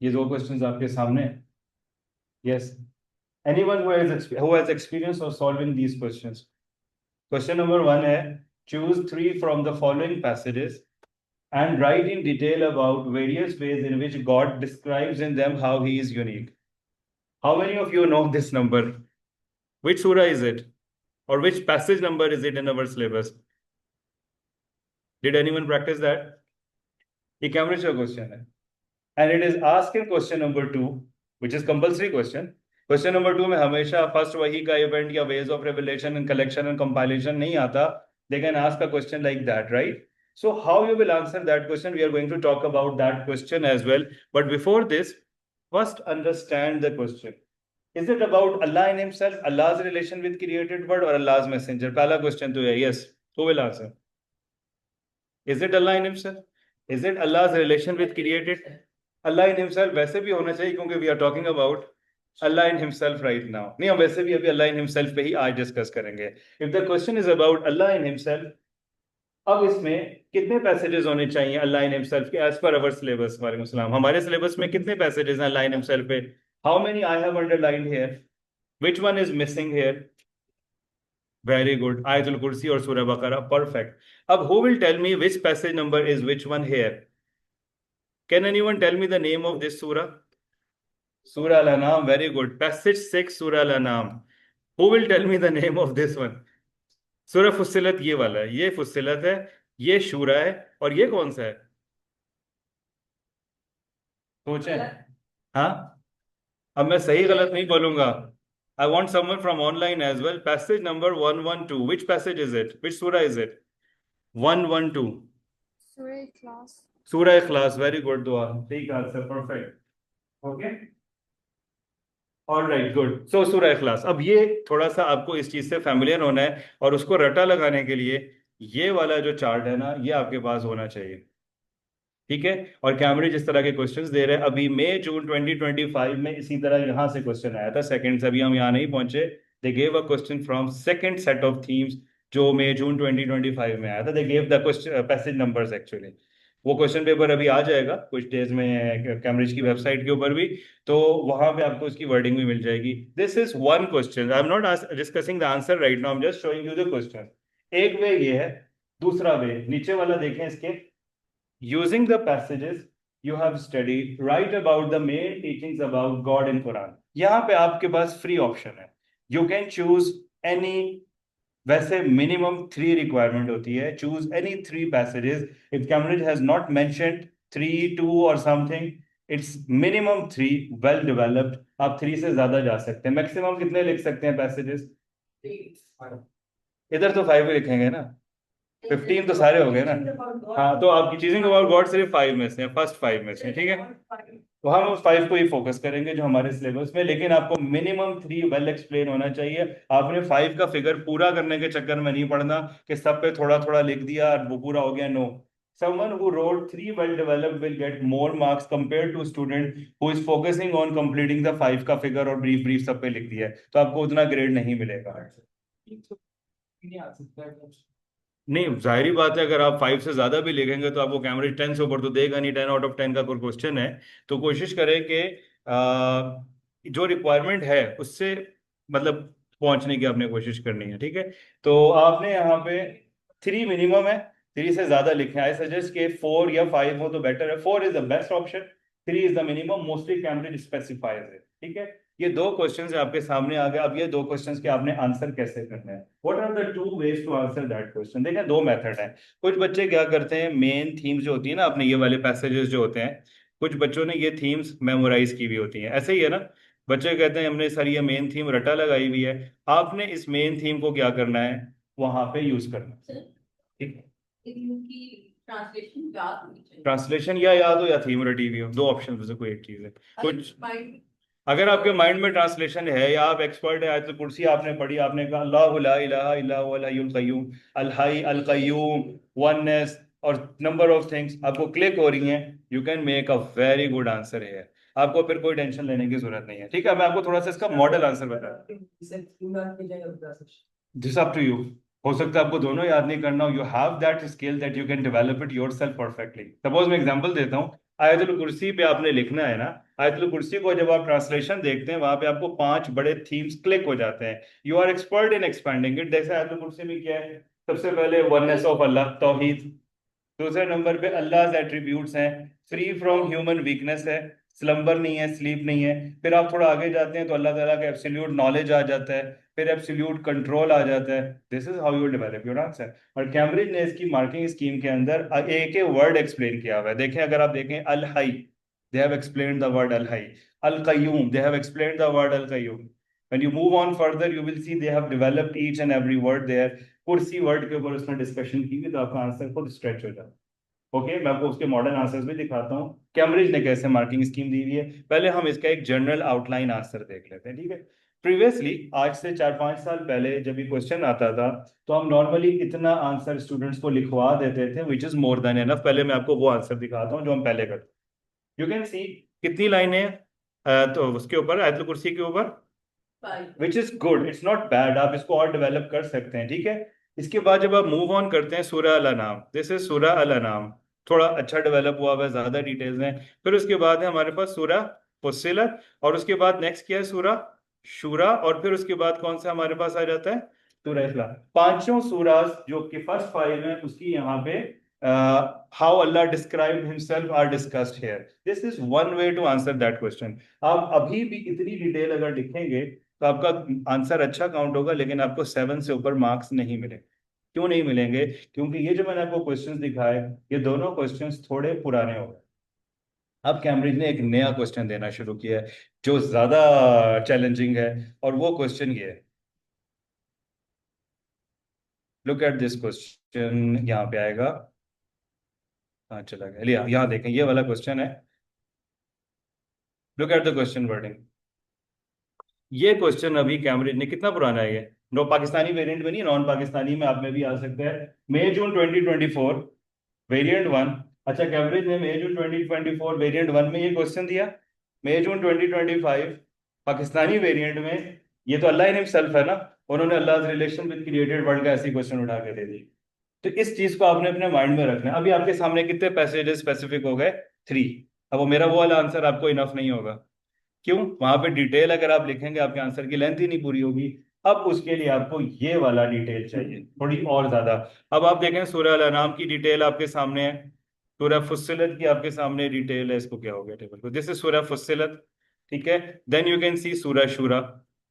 ये दो क्वेश्चंस आपके सामने। Yes, anyone who has experience of solving these questions? Question number 1 है, choose 3 from the following passages and write in detail about various ways in which God describes in them how he is unique. How many of you know this number? Which surah is it? Or which passage number is it in our syllabus? Did anyone practice that? ये कैमरे का question है, and it is asked in question number 2, which is compulsory question. Question number 2 में हमेशा first वही का event या ways of revelation and collection and compilation नहीं आता. They can ask a question like that, right? So how you will answer that question, we are going to talk about that question as well. But before this, first understand the question. Is it about Allah in himself, Allah's relation with created world, or Allah's messenger? पहला question तो है. Yes, who will answer? Is it Allah in himself? Is it Allah's relation with created? Allah in himself वैसे भी होना चाहिए, क्योंकि we are talking about Allah in himself right now. नहीं, हम वैसे भी अभी Allah in himself पे ही आज डिस्कस करेंगे. If the question is about Allah in himself, अब इसमें कितने पैसेजेस होने चाहिए अल्लाह इन हिमसेल्फ के एज पर अवर सिलेबस? वालेकुम सलाम. हमारे सिलेबस में कितने पैसेजेस हैं अल्लाह इन हिमसेल्फ पे? How many I have underlined here? Which one is missing here? Very good, Ayatul Kursi और सूरह बकरा. परफेक्ट. अब who will tell me which passage number is which one here? Can anyone tell me the name of this Surah? Surah Al-An'am, very good. Passage 6, Surah Al-An'am. Who will tell me the name of this one? सूरह फुस्सिलत ये वाला है, ये फुस्सिलत है, ये शूरा है, और ये कौन सा है? सोचें. हाँ, अब मैं सही गलत नहीं बोलूंगा. I want someone from online as well. Passage number 112. Which passage is it? Which surah is it? 112. Surah Ikhlas. Surah Ikhlas. Very good, dua. ठीक answer, perfect. Okay. All right, good. So Surah Ikhlas. अब ये थोड़ा सा आपको इस चीज से familiar होना है, और उसको रटा लगाने के लिए ये वाला जो चार्ट है ना, ये आपके पास होना चाहिए. ठीक है. और कैमरे जिस तरह के क्वेश्चंस दे रहे हैं, अभी मई जून 2025 में इसी तरह यहाँ से क्वेश्चन आया था. सेकंड से अभी हम यहाँ नहीं पहुंचे. They gave a question from second set of themes जो मई जून 2025 में आया था. They gave the question passage numbers actually. वो क्वेश्चन पेपर अभी आ जाएगा कुछ डेज में कैम्ब्रिज की वेबसाइट के ऊपर भी, तो वहां पे आपको उसकी वर्डिंग भी मिल जाएगी. This is one question. I am not discussing the answer right now, I am just showing you the question. एक वे ये है. दूसरा वे नीचे वाला देखें इसके. Using the passages you have studied, write about the main teachings about God in Quran. यहाँ पे आपके पास फ्री ऑप्शन है. You can choose any. वैसे मिनिमम 3 रिक्वायरमेंट होती है. Choose any 3 passages. If Cambridge has not mentioned 3, 2 और something, it's minimum 3 well developed. आप 3 से ज्यादा जा सकते हैं. मैक्सिमम कितने लिख सकते हैं पैसेजेस? इधर तो 5 ही लिखेंगे ना. 15 तो सारे हो गए ना. हाँ, तो आपकी चीजिंग अबाउट गॉड सिर्फ 5 में से, फर्स्ट 5 में से. ठीक है, तो हम उस 5 को ही फोकस करेंगे जो हमारे सिलेबस में. लेकिन आपको मिनिमम 3 वेल एक्सप्लेन होना चाहिए. आपने 5 का फिगर पूरा करने के चक्कर में नहीं पड़ना कि सब पे थोड़ा थोड़ा लिख दिया और वो पूरा हो गया. No. Someone who wrote 3 well developed will get more marks compared to student who is focusing on completing the 5 का फिगर और ब्रीफ ब्रीफ सब पे लिख दिया है, तो आपको उतना ग्रेड नहीं मिलेगा. नहीं, जाहिर बात है, अगर आप 5 से ज्यादा भी लिखेंगे तो आपको कैम्ब्रिज 10 से ऊपर तो देगा नहीं. 10 आउट ऑफ 10 का कोई क्वेश्चन है, तो कोशिश करें कि जो रिक्वायरमेंट है उससे मतलब पहुंचने की आपने कोशिश करनी है. ठीक है, तो आपने यहाँ पे 3 मिनिमम है. 3 से ज्यादा लिखें. आई सजेस्ट के 4 या 5 हो तो बेटर है. 4 is the best option, 3 is the minimum. Mostly Cambridge specifies है. ठीक है, ये 2 क्वेश्चंस आपके सामने आ गए. अब ये 2 क्वेश्चंस के आपने आंसर कैसे करना है? What are the 2 ways to answer that question? देखिए, 2 मेथड हैं. कुछ बच्चे क्या करते हैं, मेन थीम्स जो होती है ना अपने ये वाले पैसेजेस जो होते हैं, कुछ बच्चों ने ये थीम्स मेमोराइज की हुई होती हैं. ऐसे ही है ना, बच्चे कहते हैं हमने सर ये मेन थीम रटा लगाई हुई है. आपने इस मेन थीम को क्या करना है, वहां पे यूज करना है. ठीक है, ट्रांसलेशन या याद हो या थीम रटी हुई हो, 2 ऑप्शन में से कोई एक चीज है. कुछ अगर आपके माइंड में ट्रांसलेशन है या आप एक्सपर्ट है, आयतुल कुर्सी आपने पढ़ी, आपने कहा अल्लाहु ला इलाहा इल्ला हुवल हय्युल क़य्यूम, अल हई अल क़य्यूम, वननेस और नंबर ऑफ थिंग्स आपको क्लिक हो रही हैं, you can make a very good answer है. आपको फिर कोई टेंशन लेने की जरूरत नहीं है. ठीक है, मैं आपको थोड़ा सा इसका मॉडल आंसर बता दिस अप टू यू. हो सकता है आपको दोनों याद नहीं करना हो. You have that skill that you can develop it yourself perfectly. Suppose मैं एग्जांपल देता हूँ. आयतुल कुर्सी पे आपने लिखना है ना, आयतुल कुर्सी को जब आप ट्रांसलेशन देखते हैं वहां पे आपको 5 बड़े थीम्स क्लिक हो जाते हैं। You are expert in expanding it. जैसे आयतुल कुर्सी में क्या है, सबसे पहले वननेस ऑफ अल्लाह, तौहीद। दूसरे नंबर पे अल्लाह एट्रीब्यूट्स हैं, फ्री फ्रॉम ह्यूमन वीकनेस है, स्लम्बर नहीं है, स्लीप नहीं है। फिर आप थोड़ा आगे जाते हैं तो अल्लाह ताला का एब्सोल्यूट नॉलेज आ जाता है, फिर एब्सोल्यूट कंट्रोल आ जाता है। This is how you develop your answer. और कैम्ब्रिज ने इसकी मार्किंग स्कीम के अंदर एक वर्ड एक्सप्लेन किया हुआ है। देखें, अगर आप देखें Al Hayy, they have explained the word Al Hayy. Al Qayyum, they have explained the word Al Qayyum. when you move on further you will see they have developed each and every word there। कुर्सी word के ऊपर उसने discussion की हुई, तो आपका answer खुद stretch हो जाता है। ओके, मैं आपको उसके मॉडर्न आंसर्स भी दिखाता हूँ कैम्ब्रिज ने कैसे मार्किंग स्कीम दी हुई है। पहले हम इसका एक जनरल आउटलाइन आंसर देख लेते हैं, ठीक है। प्रीवियसली, आज से 4-5 साल पहले जब ये क्वेश्चन आता था तो हम नॉर्मली इतना आंसर स्टूडेंट्स को लिखवा देते थे, which is more than enough. पहले मैं आपको वो आंसर दिखाता हूँ जो हम पहले करते। यू कैन सी कितनी लाइनें तो उसके ऊपर आयतुल कुर्सी के ऊपर, which is good, it's not bad, आप इसको और डेवलप कर सकते हैं, ठीक है। इसके बाद जब आप मूव ऑन करते हैं सूरह अल अनाम, दिस इज सूरह अल अनाम, थोड़ा अच्छा डेवलप हुआ हुआ है, ज्यादा डिटेल्स हैं। फिर उसके बाद है हमारे पास सूरह फुस्सिलत, और उसके बाद नेक्स्ट क्या है, सूरह शूरा, और फिर उसके बाद कौन सा हमारे पास आ जाता है, सूरह इखलास। पांचों सूराज जो कि फर्स्ट 5 है उसकी यहाँ पे how Allah describe himself are discussed here. This is one way to answer that question. आप अभी भी इतनी डिटेल अगर लिखेंगे तो आपका आंसर अच्छा काउंट होगा, लेकिन आपको 7 से ऊपर मार्क्स नहीं मिले। क्यों नहीं मिलेंगे? क्योंकि ये जो मैंने आपको क्वेश्चंस दिखाए, ये दोनों क्वेश्चंस थोड़े पुराने हो गए। अब कैम्ब्रिज ने एक नया क्वेश्चन देना शुरू किया है जो ज्यादा चैलेंजिंग है, और वो क्वेश्चन ये है। लुक एट दिस क्वेश्चन, यहाँ पे आएगा। हाँ, चला गया, लिया, यहाँ देखें, ये वाला क्वेश्चन है। Look at the question wording. ये क्वेश्चन अभी कैम्ब्रिज ने, कितना पुराना है ये, नो पाकिस्तानी वेरिएंट में नहीं, नॉन पाकिस्तानी में आप में भी आ सकता है। मई जून 2024, वेरिएंट 1। अच्छा, कैम्ब्रिज ने मई जून 2024 वेरिएंट 1 में ये क्वेश्चन दिया। मई जून 2025 पाकिस्तानी वेरिएंट में, ये तो अल्लाह हिमसेल्फ है ना, उन्होंने अल्लाह रिलेशन विद क्रिएटेड वर्ल्ड का ऐसी क्वेश्चन उठा के दे दी। तो इस चीज को आपने अपने माइंड में रखना है। अभी आपके सामने कितने पैसेजेस स्पेसिफिक हो गए, 3। अब वो मेरा वो वाला आंसर आपको इनफ नहीं होगा। क्यों? वहां पे डिटेल अगर आप लिखेंगे आपके आंसर की लेंथ ही नहीं पूरी होगी। अब उसके लिए आपको ये वाला डिटेल चाहिए, थोड़ी और ज्यादा। अब आप देखें सूरह अल अनाम की डिटेल आपके सामने है, सूरह फुस्सिलत की आपके सामने डिटेल है, इसको क्या हो गया टेबल को, दिस इज सूरह फुस्सिलत, ठीक है। देन यू कैन सी सूरह शूरा,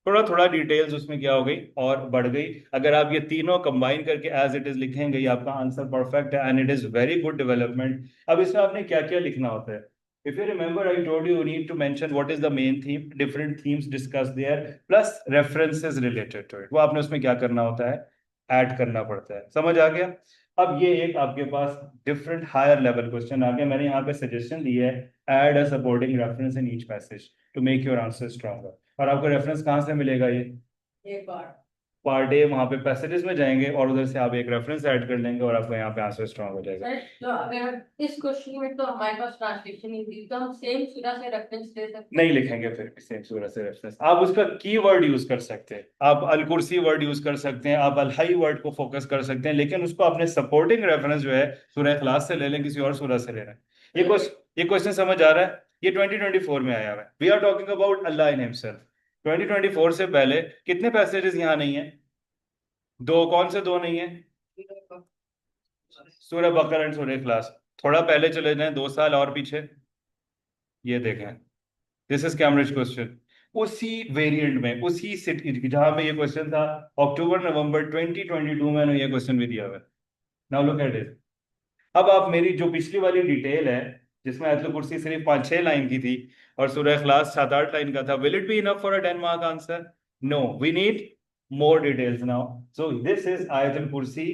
थोड़ा थोड़ा डिटेल्स उसमें क्या हो गई और बढ़ गई। अगर आप ये तीनों कंबाइन करके एज इट इज लिखेंगे, ये आपका आंसर परफेक्ट है, and it is very good development. अब इसमें आपने क्या क्या लिखना होता है? If you remember, I told you you need to mention what is the main theme, different themes discussed there, plus references related to it. वो आपने उसमें क्या करना होता है, ऐड करना पड़ता है। समझ आ गया? अब ये एक आपके पास डिफरेंट हायर लेवल क्वेश्चन आ गया। मैंने यहाँ पे सजेशन दी है, add a supporting reference in each passage to make your answer stronger. और आपको रेफरेंस कहाँ से मिलेगा? ये पार्ट ए, वहां पे पैसेजेस में जाएंगे और उधर से आप एक रेफरेंस ऐड कर लेंगे और आपका यहाँ पे आंसर स्ट्रॉन्ग हो जाएगा। सर, तो अगर इस क्वेश्चन में तो हमारे पास ट्रांसलेशन नहीं थी, तो हम सेम सूरह से रेफरेंस दे सकते नहीं लिखेंगे फिर भी सेम सूरह से रेफरेंस, आप उसका कीवर्ड यूज कर सकते हैं, आप अल कुर्सी वर्ड यूज कर सकते हैं, आप अल हई वर्ड को फोकस कर सकते हैं, लेकिन उसको अपने सपोर्टिंग रेफरेंस जो है सूरह इखलास से ले लें, किसी और सूरह से ले लें। ये क्वेश्चन समझ आ रहा है? ये 2024 में आया हुआ है। We are talking about Allah in himself. 2024 से पहले कितने पैसेजेस यहाँ नहीं है? 2। कौन से 2 नहीं है? हैं। सूरह बकरा एंड सूरह इखलास। थोड़ा पहले चले जाएं, 2 साल और पीछे, ये देखें, दिस इज कैम्ब्रिज क्वेश्चन। उसी वेरिएंट में, उसी सिटी जहां पे ये क्वेश्चन था, अक्टूबर नवंबर 2022 में ये क्वेश्चन भी दिया हुआ है। Now look at it. अब आप मेरी जो पिछली वाली डिटेल है, जिसमें आयतुल कुर्सी सिर्फ 5-6 लाइन की थी और सूरह इखलास 7-8 लाइन का था, will it be enough for a 10 mark answer? No, we need more details now. So this is Ayatul Kursi.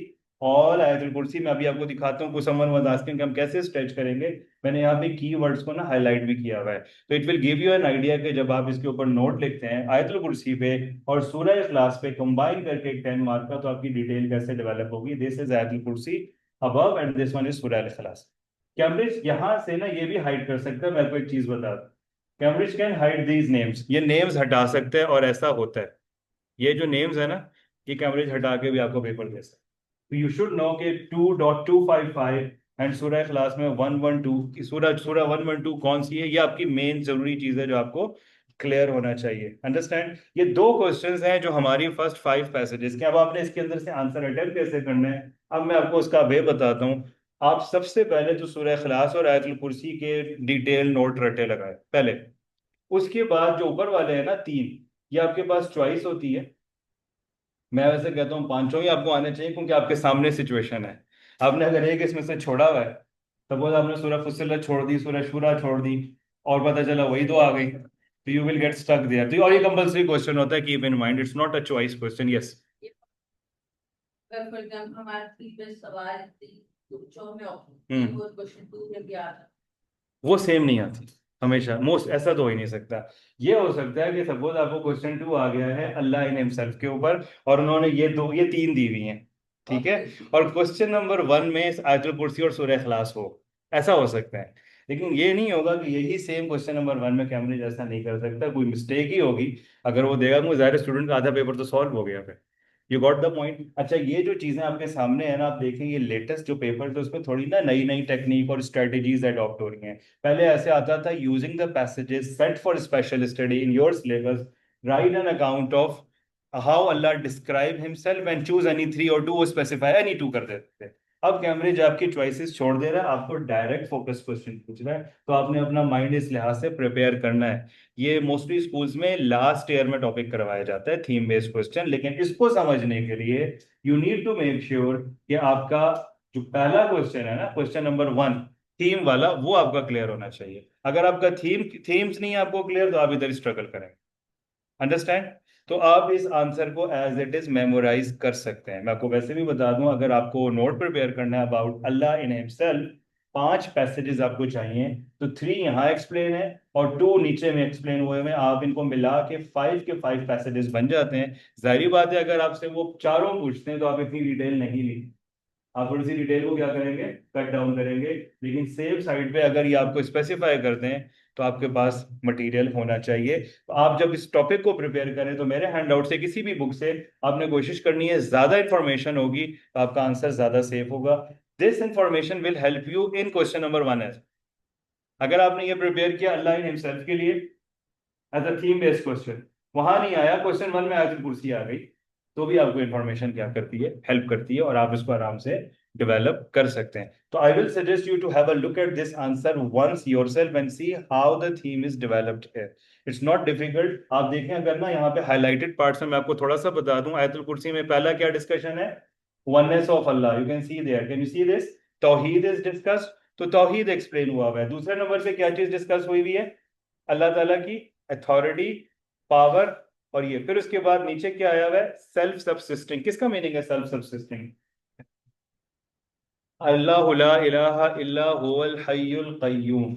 All आयतुल कुर्सी में अभी आपको दिखाता हूँ, कुछ समवन वाज आस्किंग कि हम कैसे स्ट्रेच करेंगे। मैंने यहाँ पे की वर्ड्स को ना हाईलाइट भी किया हुआ है, तो it will give you an idea कि जब आप इसके ऊपर नोट लिखते हैं आयतुल कुर्सी पे और सूरह इखलास पे कंबाइन करके एक 10 मार्क का, तो आपकी डिटेल कैसे डेवलप होगी। दिस इज आयतुल कुर्सी above and this one is सूरह अल-इखलास। कैम्ब्रिज यहाँ से ना ये भी हाइड कर सकता है। मैं आपको एक चीज बता दूं, Cambridge can hide these names, ये नेम्स हटा सकते हैं, और ऐसा होता है, ये जो नेम्स है ना, ये कैम्ब्रिज हटा के भी आपको पेपर दे सकते हैं। तो यू शुड नो कि 2.255 एंड सूरह इखलास में 112, सूरह सूरह 112 कौन सी है, ये आपकी मेन जरूरी चीज है जो आपको क्लियर होना चाहिए। अंडरस्टैंड? ये दो क्वेश्चंस हैं जो हमारी फर्स्ट 5 पैसेजेस के। अब आपने इसके अंदर से आंसर अटेम्प्ट कैसे करना है, अब मैं आपको उसका वे बताता हूँ। आप सबसे पहले तो सूरह इखलास और आयतुल कुर्सी के डिटेल नोट रटे लगाए पहले। उसके बाद जो ऊपर वाले हैं ना 3, ये आपके पास चॉइस होती है। मैं वैसे कहता हूँ पांचों ही आपको आने चाहिए, क्योंकि आपके सामने सिचुएशन है। आपने अगर एक इसमें से छोड़ा हुआ है, सपोज आपने सूरह फुस्सिलत छोड़ दी, सूरह शूरा छोड़ दी, और पता चला वही दो आ गई, तो you will get stuck there. तो और ये कंपल्सरी क्वेश्चन होता है, keep in mind, it's not a choice question. Yes. अगर फॉर एग्जाम्पल हमारे प्रीवियस सवाल जो में हम्म। वो क्वेश्चन 2 में भी आ जाता वो सेम नहीं आती हमेशा, मोस्ट ऐसा तो हो ही नहीं सकता। ये हो सकता है कि सपोज आपको क्वेश्चन 2 आ गया है अल्लाह इन हिमसेल्फ के ऊपर, और उन्होंने ये 3 दी हुई हैं, है। ठीक है, ओके। और क्वेश्चन नंबर 1 में आयतुल कुर्सी और सूरह इखलास हो, ऐसा हो सकता है। लेकिन ये नहीं होगा कि यही सेम क्वेश्चन नंबर 1 में कैम्ब्रिज ऐसा नहीं कर सकता, कोई मिस्टेक ही होगी। अगर वो देगा, मुझे ज़ाहिर स्टूडेंट का आधा पेपर तो सॉल्व हो गया फिर। You got the point. अच्छा, ये जो चीजें आपके सामने है ना, आप देखें ये लेटेस्ट जो पेपर थे उसमें थोड़ी ना नई नई टेक्निक और स्ट्रेटेजीज अडॉप्ट हो रही हैं। पहले ऐसे आता था, using the passages set for special study in your syllabus, right an account of how Allah describe himself and choose any 3 और 2, स्पेसिफाई एनी 2 कर देते थे। अब कैम्ब्रिज आपकी चॉइसेस छोड़ दे रहा है, आपको डायरेक्ट फोकस क्वेश्चन पूछ रहा है, तो आपने अपना माइंड इस लिहाज से प्रिपेयर करना है। ये मोस्टली स्कूल्स में लास्ट ईयर में टॉपिक करवाया जाता है, थीम बेस्ड क्वेश्चन, लेकिन इसको समझने के लिए you need to make sure कि आपका जो पहला क्वेश्चन है ना, क्वेश्चन नंबर 1 थीम वाला, वो आपका क्लियर होना चाहिए। अगर आपका थीम्स नहीं है आपको क्लियर, तो आप इधर स्ट्रगल करेंगे। अंडरस्टैंड? तो आप इस आंसर को एज इट इज मेमोराइज कर सकते हैं। मैं आपको वैसे भी बता दूं, अगर आपको नोट प्रिपेयर करना है about Allah in himself, 5 passages आपको चाहिए, तो 3 यहाँ एक्सप्लेन है और 2 नीचे में एक्सप्लेन हुए हैं। आप इनको मिला के 5 के 5 पैसेजेस बन जाते हैं। जाहिर बात है, अगर आपसे वो चारों पूछते हैं तो आप इतनी डिटेल नहीं ली, आप थोड़ी सी डिटेल को क्या करेंगे, कट डाउन करेंगे। लेकिन सेम साइड पे अगर ये आपको स्पेसिफाई करते हैं, तो आपके पास मटेरियल होना चाहिए। तो आप जब इस टॉपिक को प्रिपेयर करें, तो मेरे हैंडआउट से किसी भी बुक से आपने कोशिश करनी है, ज्यादा इंफॉर्मेशन होगी तो आपका आंसर ज्यादा सेफ होगा। This information will help you in question number 1 है। अगर आपने ये प्रिपेयर किया अल्लाह इन हिमसेल्फ के लिए as a theme based question, वहां नहीं आया, क्वेश्चन 1 में आयतुल कुर्सी आ गई, तो भी आपको इंफॉर्मेशन क्या करती है, हेल्प करती है, और आप इसको आराम से डेवलप कर सकते हैं। तो I will suggest you to have a look at this answer once yourself and see how the theme is developed here. It's not difficult. आप देखें, अगर ना यहाँ पे हाईलाइटेड पार्ट्स में मैं आपको थोड़ा सा बता दूं, आयतुल कुर्सी में पहला क्या डिस्कशन है, oneness of Allah, you can see there, can you see this, Tauhid is discussed, तो तौहीद एक्सप्लेन हुआ हुआ है। दूसरे नंबर पे क्या चीज डिस्कस हुई हुई है, अल्लाह ताला की अथॉरिटी, पावर, और ये फिर उसके बाद नीचे क्या आया हुआ है, सेल्फ सबसिस्टिंग। किसका मीनिंग है सेल्फ सबसिस्टिंग? अल्लाह ला इलाहा इल्ला हुवल हय्युल कय्यूम।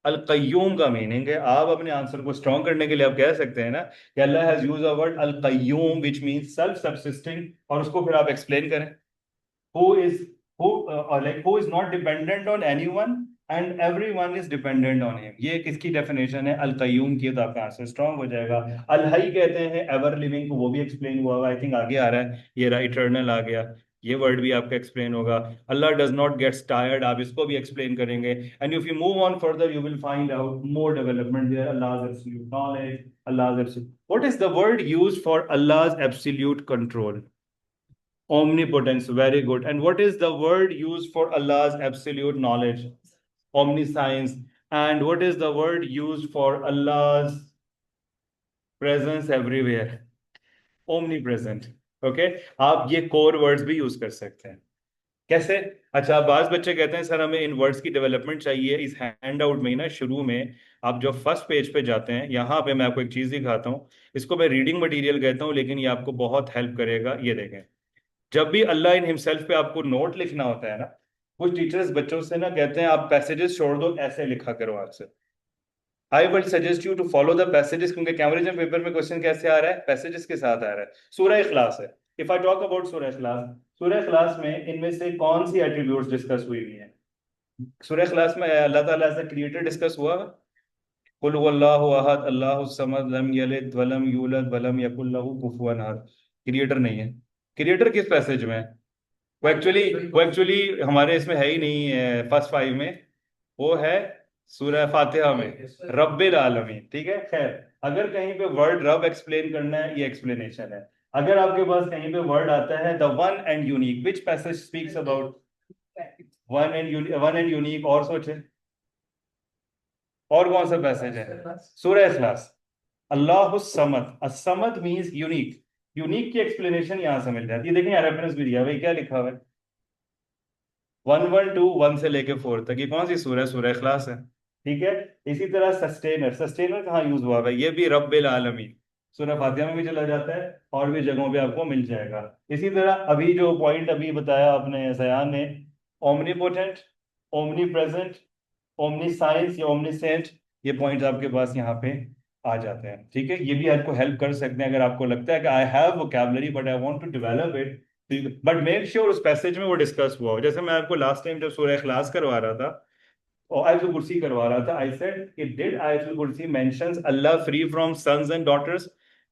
अल कय्यूम का मीनिंग है, आप अपने आंसर को स्ट्रॉन्ग करने के लिए आप कह सकते हैं ना कि Allah has used a word Al Qayyum which means self subsisting, और उसको फिर आप एक्सप्लेन करें, who is who is not dependent on anyone and everyone is dependent on him। ये किसकी डेफिनेशन है, अल कय्यूम की, तो आपका आंसर स्ट्रांग हो जाएगा। अल हई कहते हैं एवर लिविंग को, वो भी एक्सप्लेन हुआ हुआ, आई थिंक आगे आ रहा है, ये रहा इटर्नल आ गया, ये वर्ड भी आपका एक्सप्लेन होगा। Allah does not gets tired, आप इसको भी एक्सप्लेन करेंगे। And if you move on further you will find out more development there, Allah's absolute knowledge, Allah's absolute, what is the word used for Allah's absolute control? Omnipotence, very good. And what is the word used for Allah's absolute knowledge? Omniscience. And what is the word used for Allah's presence everywhere? Omnipresent. Okay, आप ये core words भी use कर सकते हैं। कैसे? अच्छा, बाज बच्चे कहते हैं सर हमें इन वर्ड्स की डेवलपमेंट चाहिए। इस हैंड आउट में ही ना, शुरू में आप जो फर्स्ट पेज पे जाते हैं, यहाँ पे मैं आपको एक चीज दिखाता हूँ। इसको मैं रीडिंग मटेरियल कहता हूँ, लेकिन ये आपको बहुत हेल्प करेगा। ये देखें, जब भी अल्लाह इन हिमसेल्फ पे आपको नोट लिखना होता है ना, कुछ टीचर्स बच्चों से ना कहते हैं आप पैसेजेस छोड़ दो, ऐसे लिखा करो answer. I will suggest you to follow the passages, क्योंकि कैमरिज्म पेपर में क्वेश्चन कैसे आ रहा है, पैसेजेस के साथ आ रहा है। सूरह इखलास है, इफ आई टॉक अबाउट सूरह इखलास, सूरह इखलास में इनमें से कौन सी एट्रीब्यूट्स डिस्कस हुई हुई हैं? सूरह इखलास में अल्लाह ताला एज अ क्रिएटर डिस्कस हुआ है। कुल हुवल्लाहु अहद अल्लाहुस समद लम यलिद वलम यूलद वलम यकुल लहू कुफुवन अहद। क्रिएटर नहीं है। क्रिएटर किस पैसेज में है? वो एक्चुअली हमारे इसमें है ही नहीं, फर्स्ट 5 में। वो है सूरह फातिहा में, रब्बिल आलमीन। ठीक है, खैर अगर कहीं पे वर्ड रब एक्सप्लेन करना है, ये एक्सप्लेनेशन है। अगर आपके पास कहीं पे वर्ड आता है the one and unique, which passage speaks about one and unique, और सोचे और कौन सा पैसेज है? Surah Ikhlas. Allah Samad, Assamad means unique. Unique की एक्सप्लेनेशन यहां से मिल जाती है। देखें यहाँ रेफरेंस भी दिया भाई, क्या लिखा हुआ है? 1 से लेके 4 तक। ये कौन सी सूरह है? सूरह इखलास है। ठीक है। इसी तरह सस्टेनर, सस्टेनर कहाँ यूज हुआ है? ये भी रब्बिल आलमीन, सूरह फातिहा में भी चला जाता है और भी जगहों पे आपको मिल जाएगा। इसी तरह अभी जो पॉइंट अभी बताया आपने सयान ने, omnipotent, omni present, omni science या ओमनी सेंट, ये पॉइंट्स आपके पास यहाँ पे आ जाते हैं। ठीक है, ये भी आपको हेल्प कर सकते हैं अगर आपको लगता है कि I have vocabulary but I want to develop it, but make sure उस पैसेज में वो डिस्कस हुआ हो। जैसे मैं आपको लास्ट टाइम जब सूरह इखलास करवा रहा था और आयतुल कुर्सी करवा रहा था, I said it did Ayatul Kursi mentions Allah free from sons and daughters.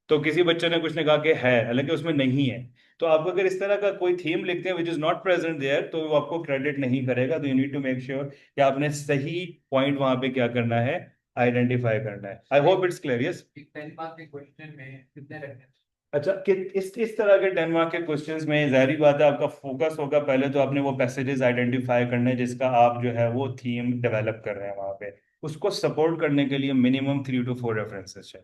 तो किसी बच्चे ने कुछ ने कहा कि है, हालांकि उसमें नहीं है। तो आप अगर इस तरह का कोई थीम लिखते हैं which is not present there, तो वो आपको क्रेडिट नहीं करेगा। तो you need to make sure कि आपने सही पॉइंट वहां पे क्या करना है, आइडेंटिफाई करना है। I hope it's clear. Yes. 10 mark के क्वेश्चन में कितने रेफरेंस? अच्छा, कि इस तरह के 10 मार्क के क्वेश्चंस में जाहिर बात है आपका फोकस होगा पहले तो आपने वो पैसेजेस आइडेंटिफाई करने जिसका आप जो है वो थीम डेवलप कर रहे हैं वहां पे। उसको सपोर्ट करने के लिए मिनिमम 3 to 4 रेफरेंसेस है।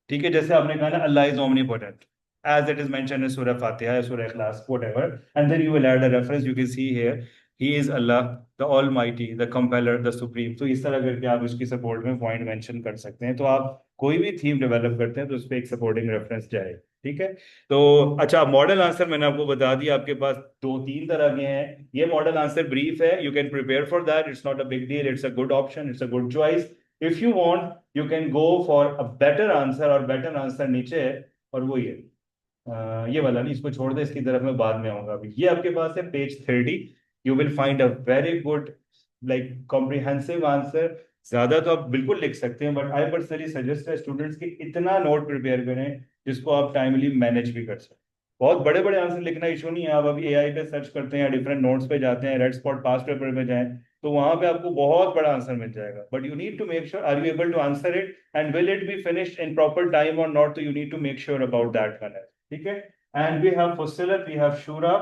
ठीक है, जैसे आपने कहा ना Allah is omnipotent as it is mentioned in Surah Fatiha, Surah Ikhlas, whatever, and then you will add a reference. You can see here, He is Allah, the Almighty, the Compeller, the Supreme. तो इस तरह करके आप उसकी support में point mention कर सकते हैं। तो आप कोई भी थीम डेवलप करते हैं तो उस पर एक सपोर्टिंग रेफरेंस जाए। ठीक है। तो अच्छा, मॉडल आंसर मैंने आपको बता दिया, आपके पास 2-3 तरह के हैं। ये मॉडल आंसर ब्रीफ है, you can prepare for that, it's not a big deal, it's a good option, it's a good choice. If you want you can go for a better answer, और better answer नीचे है, और वो ये वाला नहीं, इसको छोड़ दे, इसकी तरफ मैं बाद में आऊंगा। अभी ये आपके पास है page 30। You will find a very good like comprehensive answer. ज्यादा तो आप बिल्कुल लिख सकते हैं, बट आई पर्सनली सजेस्ट है स्टूडेंट्स की इतना नोट प्रिपेयर करें जिसको आप टाइमली मैनेज भी कर सकें। बहुत बड़े बड़े आंसर लिखना इशू नहीं है। आप अभी एआई पे सर्च करते हैं या डिफरेंट नोट्स पे जाते हैं, रेड स्पॉट पास्ट पेपर पे जाएं, तो वहां पे आपको बहुत बड़ा आंसर मिल जाएगा। But you need to make sure are you able to answer it and will it be finished in proper time और नॉट। तो you need to make sure about that one. ठीक है। And we have Fussilat, we have Shura.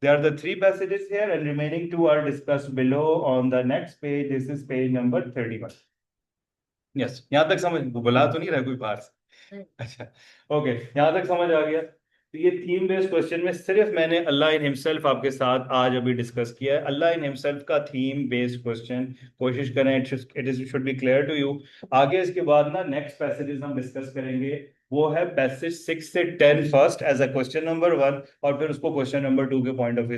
There are the 3 passages here, and remaining 2 are discussed below on the next page. This is page number 31. Yes, यहाँ तक समझ बुला तो नहीं रहा कोई बाहर से? अच्छा, ओके, यहाँ तक समझ आ गया। तो ये थीम बेस्ड क्वेश्चन में सिर्फ मैंने अल्लाह इन हिमसेल्फ आपके साथ आज अभी डिस्कस किया है। अल्लाह इन हिमसेल्फ का थीम बेस्ड क्वेश्चन कोशिश करें it is should be clear to you. आगे इसके बाद ना नेक्स्ट पैसेजेस हम डिस्कस करेंगे, वो है पैसेज 6 से 10 first as a question number 1, और फिर उसको क्वेश्चन नंबर 2 के पॉइंट ऑफ व्यू